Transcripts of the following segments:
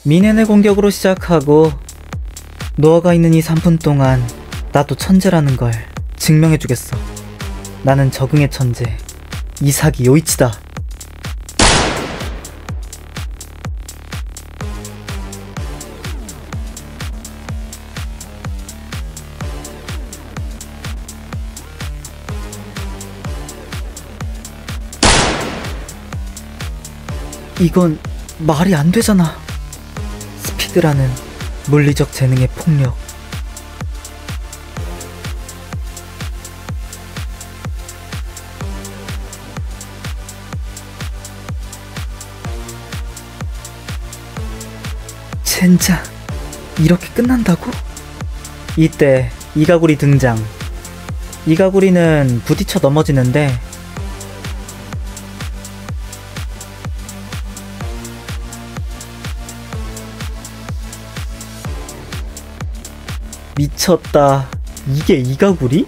미네네 공격으로 시작하고 노아가 있는 이 3분 동안 나도 천재라는 걸 증명해주겠어. 나는 적응의 천재 이사기 요이치다. 이건 말이 안 되잖아. 스피드라는 물리적 재능의 폭력. 젠장, 이렇게 끝난다고? 이때 이가구리 등장. 이가구리는 부딪혀 넘어지는데 미쳤다. 이게 이가구리?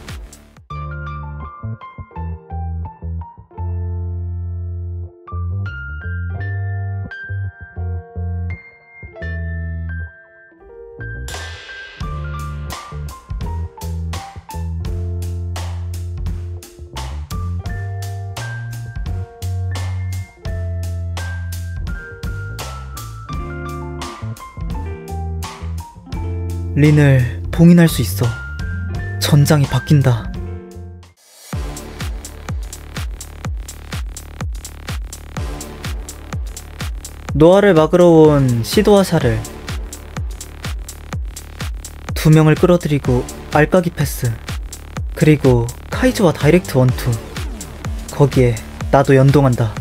린을 봉인할 수 있어. 전장이 바뀐다. 노아를 막으러 온 시도와 샤를 두 명을 끌어들이고 알까기 패스, 그리고 카이즈와 다이렉트 원투. 거기에 나도 연동한다.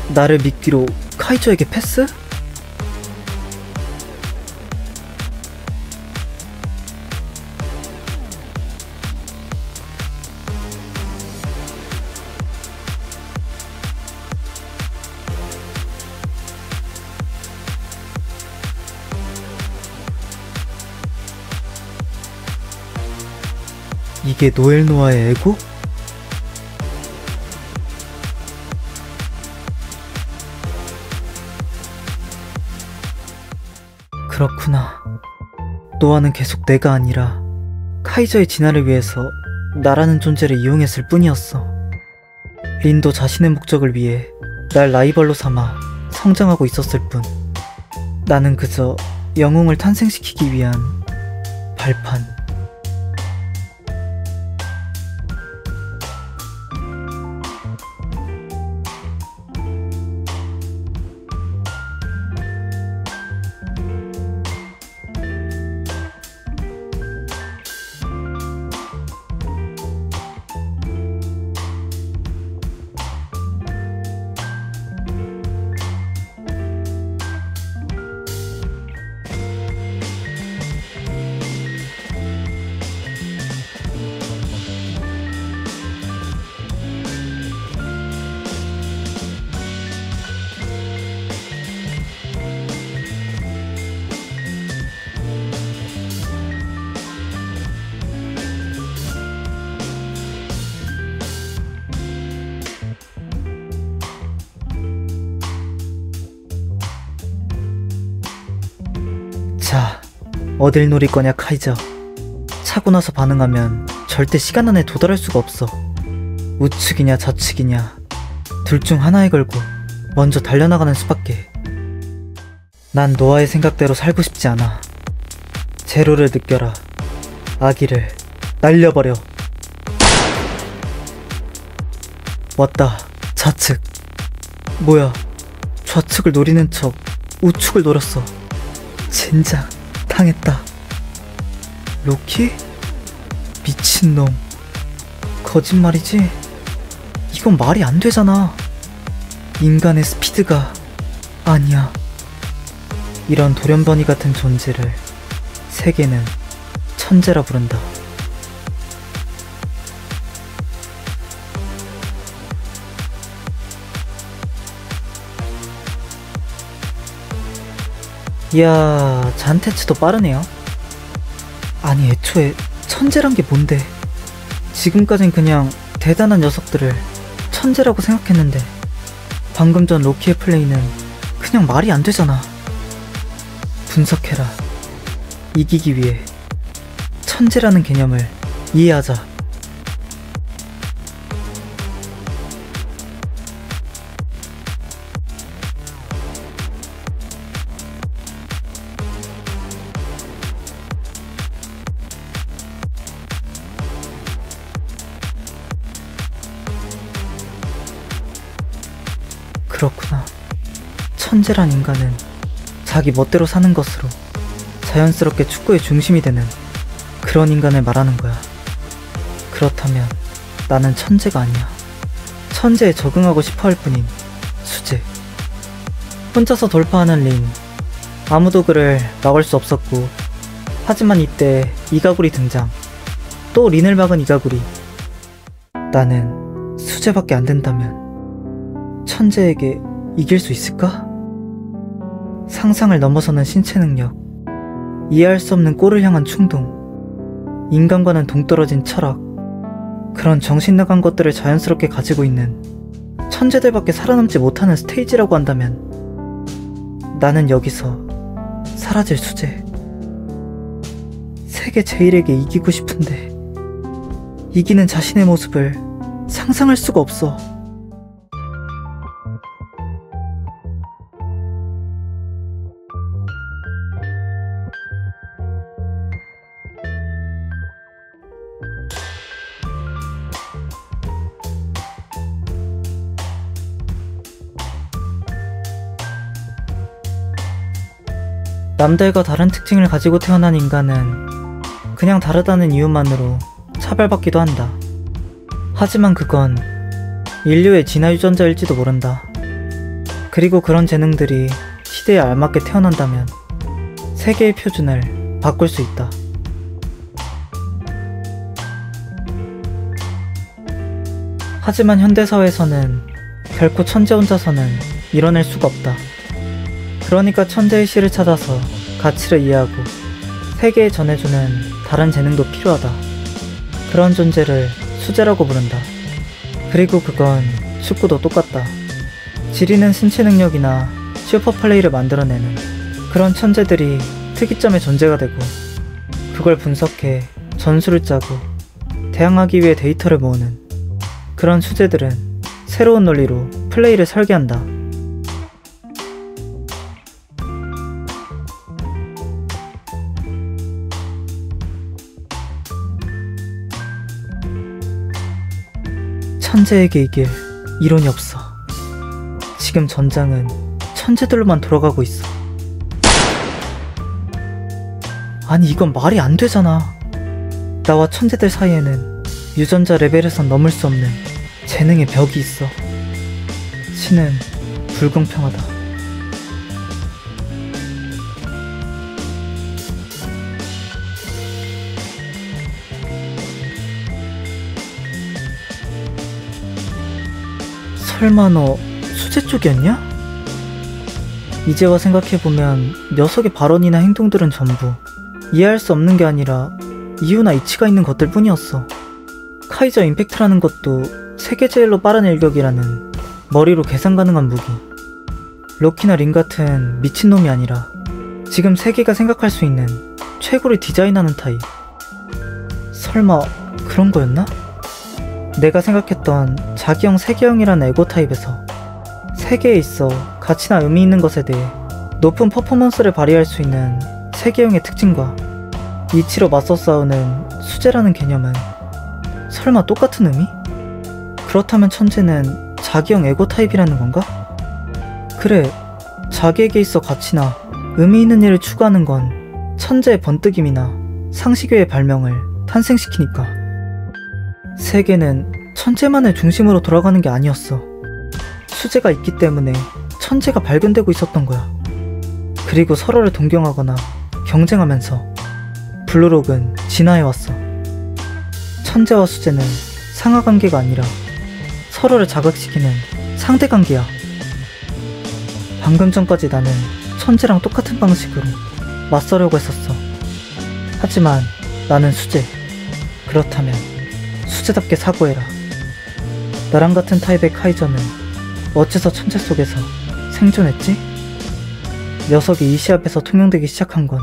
나를 미끼로 카이즈에게 패스? 이게 노엘 노아의 에고? 그렇구나. 노아는 계속 내가 아니라 카이저의 진화를 위해서 나라는 존재를 이용했을 뿐이었어. 린도 자신의 목적을 위해 날 라이벌로 삼아 성장하고 있었을 뿐. 나는 그저 영웅을 탄생시키기 위한 발판. 자, 어딜 노릴 거냐 카이저. 차고 나서 반응하면 절대 시간 안에 도달할 수가 없어. 우측이냐 좌측이냐 둘 중 하나에 걸고 먼저 달려나가는 수밖에. 난 노아의 생각대로 살고 싶지 않아. 제로를 느껴라. 아기를 날려버려. 왔다. 좌측. 뭐야, 좌측을 노리는 척 우측을 노렸어. 젠장, 당했다. 로키? 미친놈. 거짓말이지? 이건 말이 안 되잖아. 인간의 스피드가 아니야. 이런 돌연변이 같은 존재를 세계는 천재라 부른다. 이야, 잔테츠도 빠르네요. 아니, 애초에 천재란 게 뭔데. 지금까진 그냥 대단한 녀석들을 천재라고 생각했는데 방금 전 로키의 플레이는 그냥 말이 안 되잖아. 분석해라. 이기기 위해 천재라는 개념을 이해하자. 그렇구나. 천재란 인간은 자기 멋대로 사는 것으로 자연스럽게 축구의 중심이 되는 그런 인간을 말하는 거야. 그렇다면 나는 천재가 아니야. 천재에 적응하고 싶어 할 뿐인 수재. 혼자서 돌파하는 린. 아무도 그를 막을 수 없었고, 하지만 이때 이가구리 등장. 또 린을 막은 이가구리. 나는 수재밖에 안 된다면 천재에게 이길 수 있을까? 상상을 넘어서는 신체 능력, 이해할 수 없는 골을 향한 충동, 인간과는 동떨어진 철학, 그런 정신 나간 것들을 자연스럽게 가지고 있는 천재들밖에 살아남지 못하는 스테이지라고 한다면 나는 여기서 사라질 수재. 세계 제일에게 이기고 싶은데 이기는 자신의 모습을 상상할 수가 없어. 남들과 다른 특징을 가지고 태어난 인간은 그냥 다르다는 이유만으로 차별받기도 한다. 하지만 그건 인류의 진화 유전자일지도 모른다. 그리고 그런 재능들이 시대에 알맞게 태어난다면 세계의 표준을 바꿀 수 있다. 하지만 현대사회에서는 결코 천재 혼자서는 이뤄낼 수가 없다. 그러니까 천재의 실을 찾아서 가치를 이해하고 세계에 전해주는 다른 재능도 필요하다. 그런 존재를 수재라고 부른다. 그리고 그건 축구도 똑같다. 지리는 신체 능력이나 슈퍼플레이를 만들어내는 그런 천재들이 특이점의 존재가 되고, 그걸 분석해 전술을 짜고 대항하기 위해 데이터를 모으는 그런 수재들은 새로운 논리로 플레이를 설계한다. 천재에게 이길 이론이 없어. 지금 전장은 천재들로만 돌아가고 있어. 아니 이건 말이 안 되잖아. 나와 천재들 사이에는 유전자 레벨에선 넘을 수 없는 재능의 벽이 있어. 신은 불공평하다. 설마 너 수재 쪽이었냐? 이제와 생각해보면 녀석의 발언이나 행동들은 전부 이해할 수 없는 게 아니라 이유나 이치가 있는 것들 뿐이었어. 카이저 임팩트라는 것도 세계 제일로 빠른 일격이라는 머리로 계산 가능한 무기. 로키나 린 같은 미친놈이 아니라 지금 세계가 생각할 수 있는 최고를 디자인하는 타입. 설마 그런 거였나? 내가 생각했던 자기형 세계형이라는 에고 타입에서 세계에 있어 가치나 의미 있는 것에 대해 높은 퍼포먼스를 발휘할 수 있는 세계형의 특징과 이치로 맞서 싸우는 수재라는 개념은 설마 똑같은 의미? 그렇다면 천재는 자기형 에고 타입이라는 건가? 그래, 자기에게 있어 가치나 의미 있는 일을 추구하는 건 천재의 번뜩임이나 상식외의 발명을 탄생시키니까. 세계는 천재만의 중심으로 돌아가는 게 아니었어. 수재가 있기 때문에 천재가 발견되고 있었던 거야. 그리고 서로를 동경하거나 경쟁하면서 블루록은 진화해왔어. 천재와 수재는 상하관계가 아니라 서로를 자극시키는 상대관계야. 방금 전까지 나는 천재랑 똑같은 방식으로 맞서려고 했었어. 하지만 나는 수재. 그렇다면 수재답게 사고해라. 나랑 같은 타입의 카이저는 어째서 천재 속에서 생존했지? 녀석이 이 시합에서 통용되기 시작한 건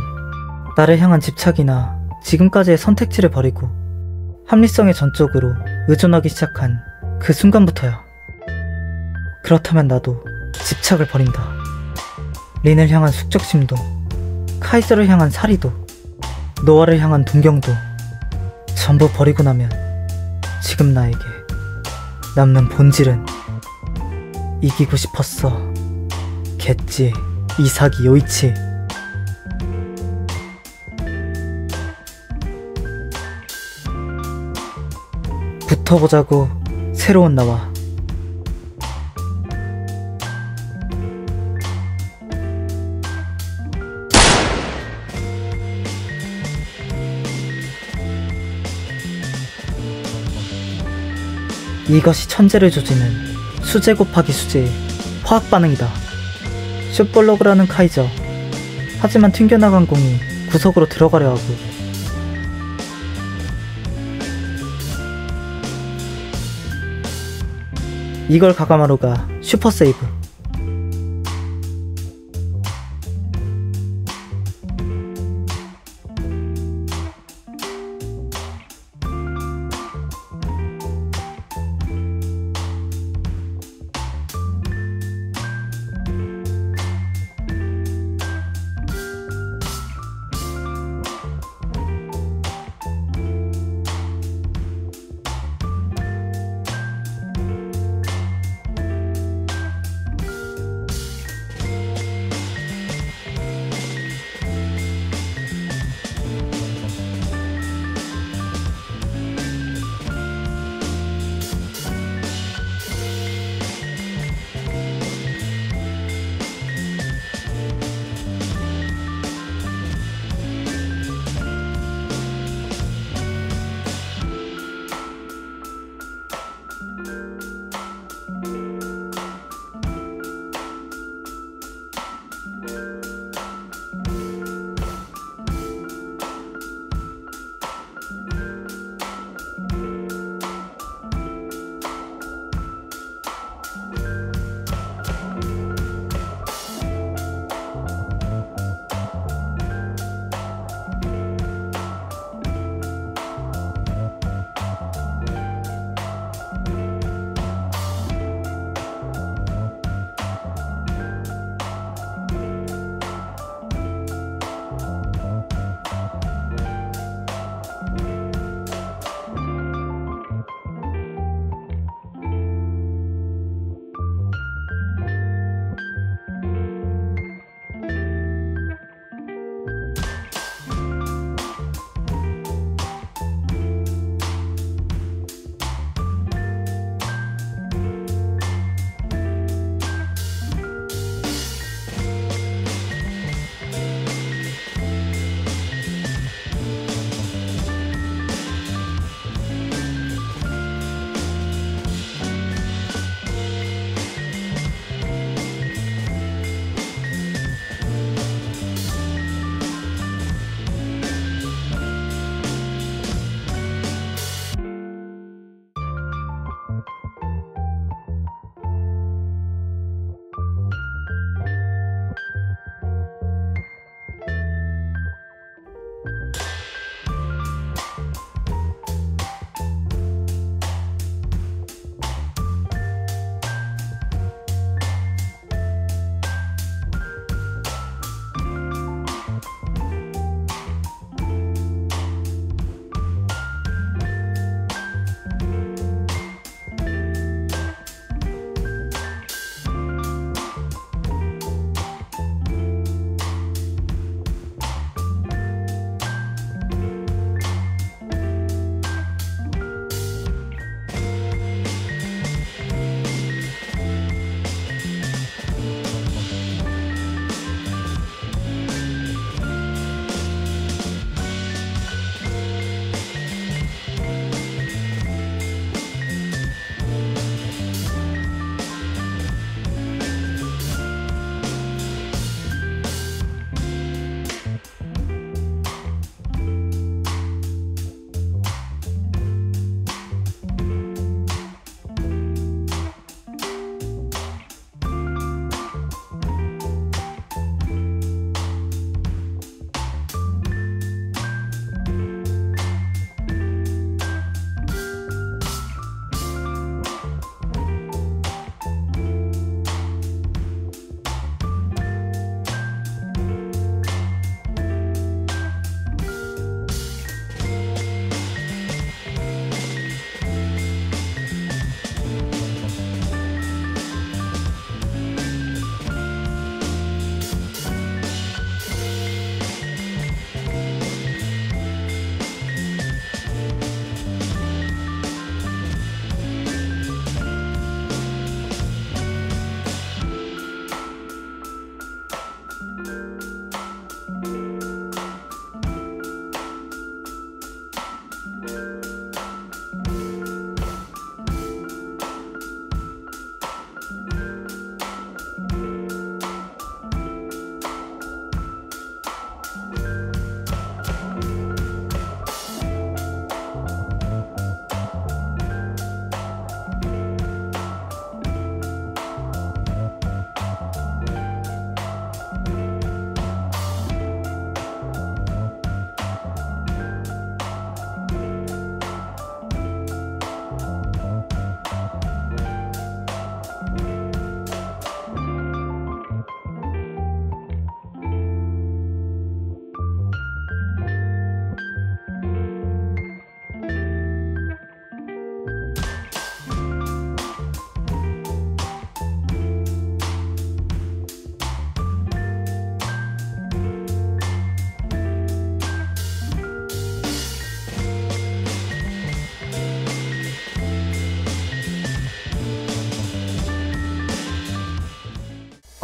나를 향한 집착이나 지금까지의 선택지를 버리고 합리성의 전적으로 의존하기 시작한 그 순간부터야. 그렇다면 나도 집착을 버린다. 린을 향한 숙적심도, 카이저를 향한 사리도, 노아를 향한 동경도 전부 버리고 나면 지금 나에게 남는 본질은 이기고 싶었어. 겠지, 이사기 요이치. 붙어보자고, 새로운 나와. 이것이 천재를 조지는 수제 곱하기 수제의 화학 반응이다. 슛볼로그라는 카이저. 하지만 튕겨나간 공이 구석으로 들어가려 하고, 이걸 가가마루가 슈퍼세이브.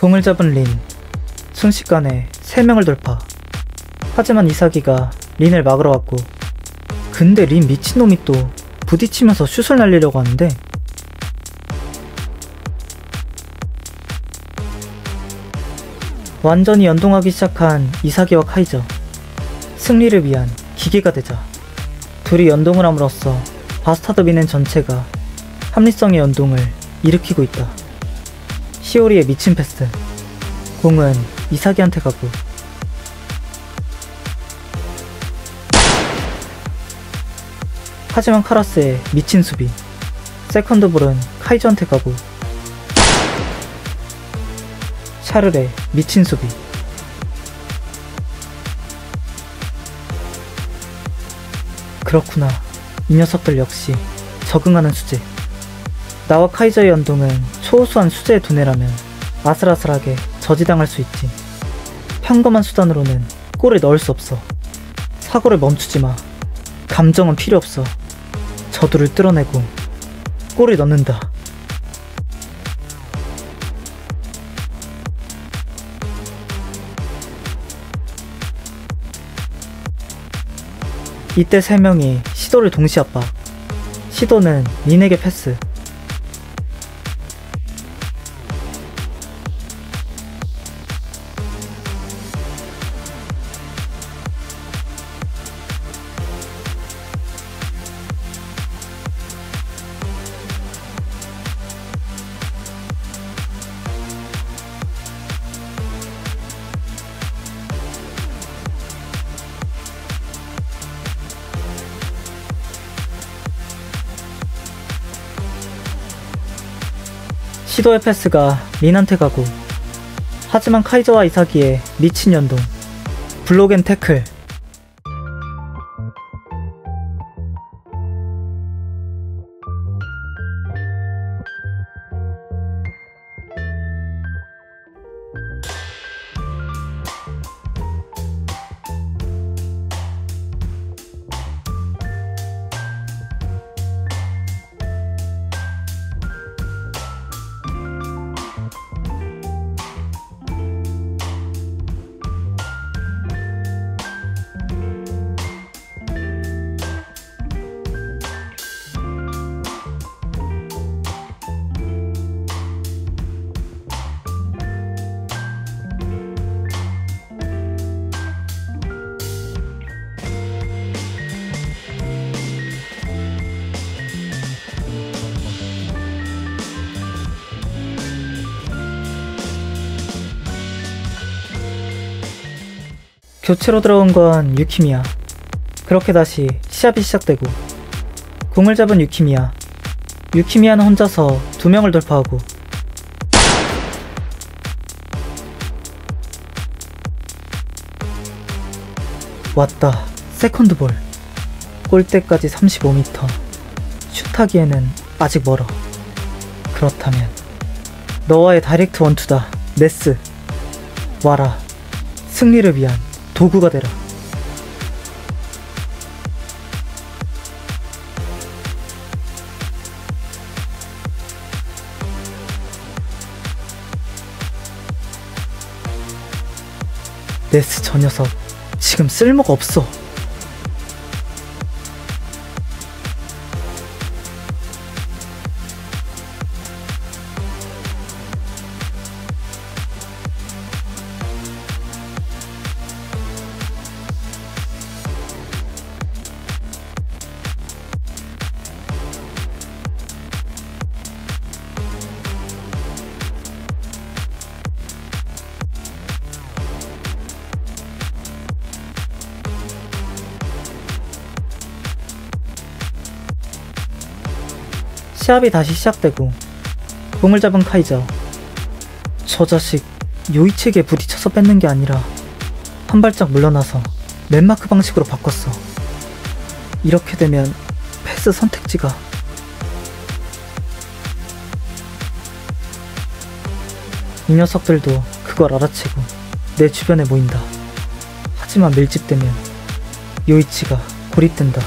공을 잡은 린. 순식간에 3명을 돌파. 하지만 이사기가 린을 막으러 왔고, 근데 린 미친놈이 또 부딪히면서 슛을 날리려고 하는데, 완전히 연동하기 시작한 이사기와 카이저. 승리를 위한 기계가 되자 둘이 연동을 함으로써 바스타드 비넨 전체가 합리성의 연동을 일으키고 있다. 시오리의 미친 패스. 공은 이사기한테 가고, 하지만 카라스의 미친 수비. 세컨드 볼은 카이저한테 가고, 샤를의 미친 수비. 그렇구나. 이 녀석들 역시 적응하는 수제. 나와 카이저의 연동은 초우수한 수제의 두뇌라면 아슬아슬하게 저지당할 수 있지. 평범한 수단으로는 골을 넣을 수 없어. 사고를 멈추지마. 감정은 필요 없어. 저두를 뚫어내고 골을 넣는다. 이때 3명이 시도를 동시 압박. 시도는 린에게 패스. 시도의 패스가 린한테 가고, 하지만 카이저와 이사기의 미친 연동. 블록 앤 태클. 교체로 들어온 건 유키미야. 그렇게 다시 시합이 시작되고, 공을 잡은 유키미야. 유키미야는 혼자서 2명을 돌파하고, 왔다. 세컨드 볼. 골대까지 35m. 슛하기에는 아직 멀어. 그렇다면 너와의 다이렉트 원투다. 네스. 와라. 승리를 위한 도구가 되라. 네스 저 녀석 지금 쓸모가 없어. 시합이 다시 시작되고, 공을 잡은 카이저. 저 자식 요이치에게 부딪혀서 뺏는 게 아니라 한 발짝 물러나서 넷마크 방식으로 바꿨어. 이렇게 되면 패스 선택지가, 이 녀석들도 그걸 알아채고 내 주변에 모인다. 하지만 밀집되면 요이치가 고립된다.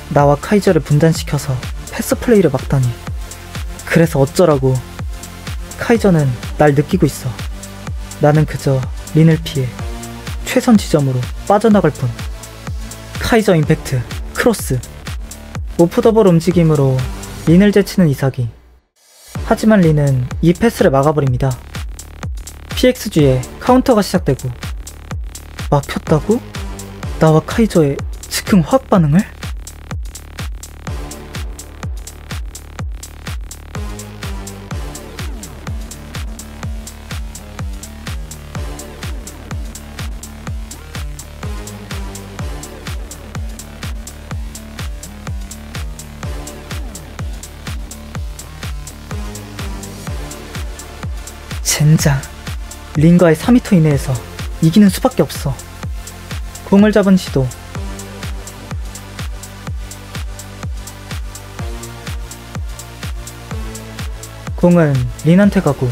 나와 카이저를 분단시켜서 패스 플레이를 막다니. 그래서 어쩌라고. 카이저는 날 느끼고 있어. 나는 그저 린을 피해 최선 지점으로 빠져나갈 뿐. 카이저 임팩트, 크로스. 오프 더블 움직임으로 린을 제치는 이사기. 하지만 린은 이 패스를 막아버립니다. PXG의 카운터가 시작되고. 막혔다고? 나와 카이저의 즉흥 화학 반응을? 젠장. 린과의 4m 이내에서 이기는 수밖에 없어. 공을 잡은 시도. 공은 린한테 가고.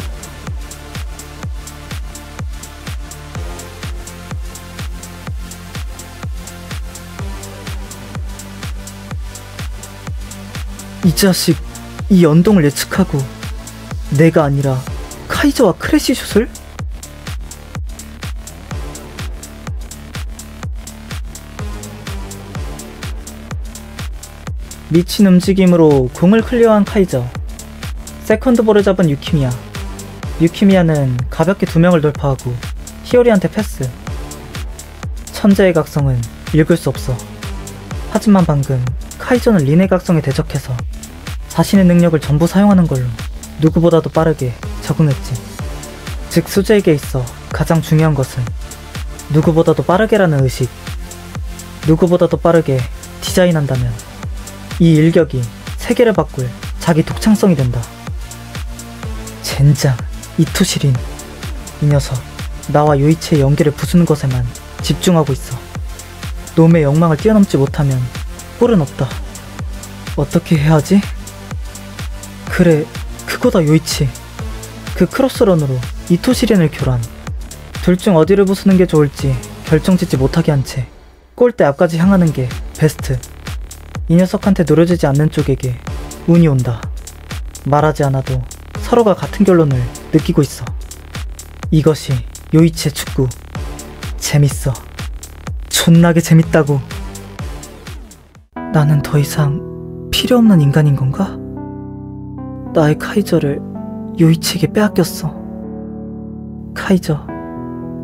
이 자식, 이 연동을 예측하고 내가 아니라 카이저와 크래시 슛을? 미친 움직임으로 공을 클리어한 카이저. 세컨드볼을 잡은 유키미야. 유키미야는 가볍게 2명을 돌파하고 히오리한테 패스. 천재의 각성은 읽을 수 없어. 하지만 방금 카이저는 린의 각성에 대적해서 자신의 능력을 전부 사용하는 걸로 누구보다도 빠르게 적응했지. 즉 수재에게 있어 가장 중요한 것은 누구보다도 빠르게라는 의식. 누구보다도 빠르게 디자인한다면 이 일격이 세계를 바꿀 자기 독창성이 된다. 젠장, 이토시린. 이 녀석, 나와 요이치의 연계를 부수는 것에만 집중하고 있어. 놈의 욕망을 뛰어넘지 못하면 꼴은 없다. 어떻게 해야 하지? 그래, 그거다 요이치. 그 크로스런으로 이토시린을 교란. 둘 중 어디를 부수는 게 좋을지 결정짓지 못하게 한 채 골대 앞까지 향하는 게 베스트. 이 녀석한테 노려지지 않는 쪽에게 운이 온다. 말하지 않아도 서로가 같은 결론을 느끼고 있어. 이것이 요이치의 축구. 재밌어. 존나게 재밌다고. 나는 더 이상 필요 없는 인간인 건가? 나의 카이저를 요이치에게 빼앗겼어. 카이저,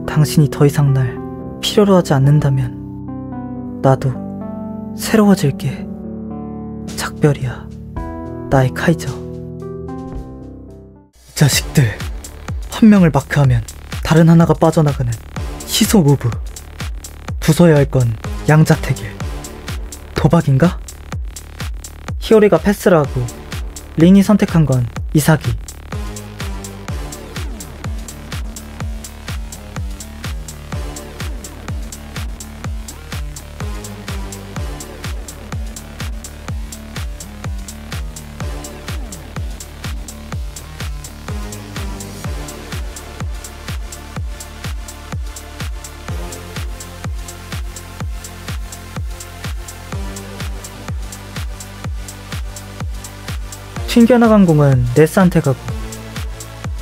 당신이 더 이상 날 필요로 하지 않는다면 나도 새로워질게. 작별이야, 나의 카이저. 자식들, 한 명을 마크하면 다른 하나가 빠져나가는 시소 무브. 부숴야 할 건 양자택일. 도박인가? 히오리가 패스를 하고 린이 선택한 건 이사기. 튕겨나간 공은 네스한테 가고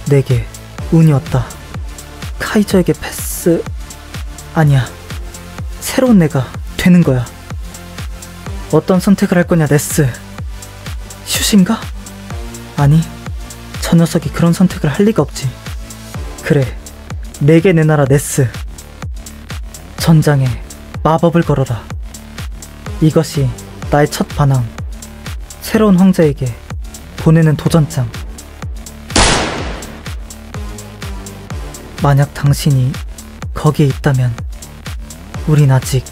내게 운이 왔다. 카이저에게 패스... 아니야, 새로운 내가 되는 거야. 어떤 선택을 할 거냐 네스. 슛인가? 아니, 저 녀석이 그런 선택을 할 리가 없지. 그래, 내게 내놔라 네스. 전장에 마법을 걸어라. 이것이 나의 첫 반항. 새로운 황제에게 보내는 도전장. 만약 당신이 거기에 있다면 우린 아직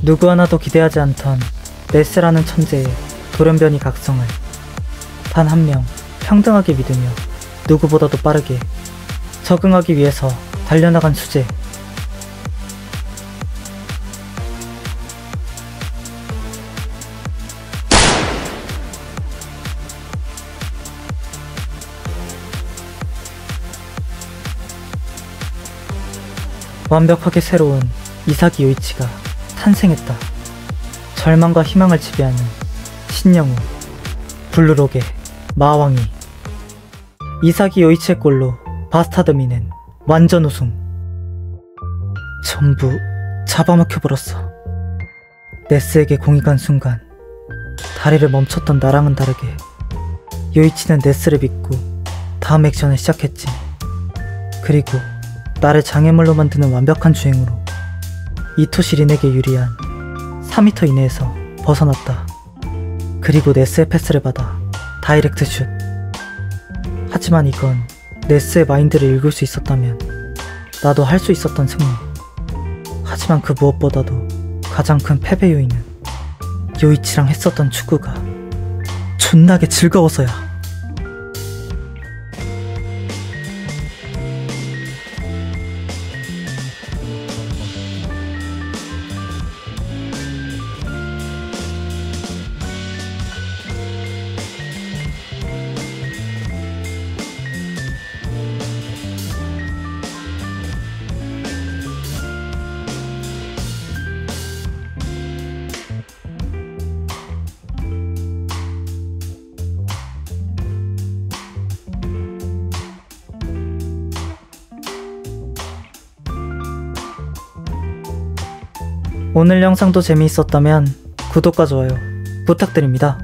누구 하나도 기대하지 않던 네스라는 천재의 돌연변이 각성을 단 한 명 평등하게 믿으며 누구보다도 빠르게 적응하기 위해서 달려나간 수재. 완벽하게 새로운 이사기 요이치가 탄생했다. 절망과 희망을 지배하는 신영우, 블루록의 마왕이. 이사기 요이치의 골로 바스타드미는 완전 우승. 전부 잡아먹혀버렸어. 네스에게 공이 간 순간 다리를 멈췄던 나랑은 다르게 요이치는 네스를 믿고 다음 액션을 시작했지. 그리고 나를 장애물로 만드는 완벽한 주행으로 이토시 린에게 유리한 4m 이내에서 벗어났다. 그리고 네스의 패스를 받아 다이렉트 슛. 하지만 이건 네스의 마인드를 읽을 수 있었다면 나도 할 수 있었던 승리. 하지만 그 무엇보다도 가장 큰 패배 요인은 요이치랑 했었던 축구가 존나게 즐거워서야. 오늘 영상도 재미있었다면 구독과 좋아요 부탁드립니다.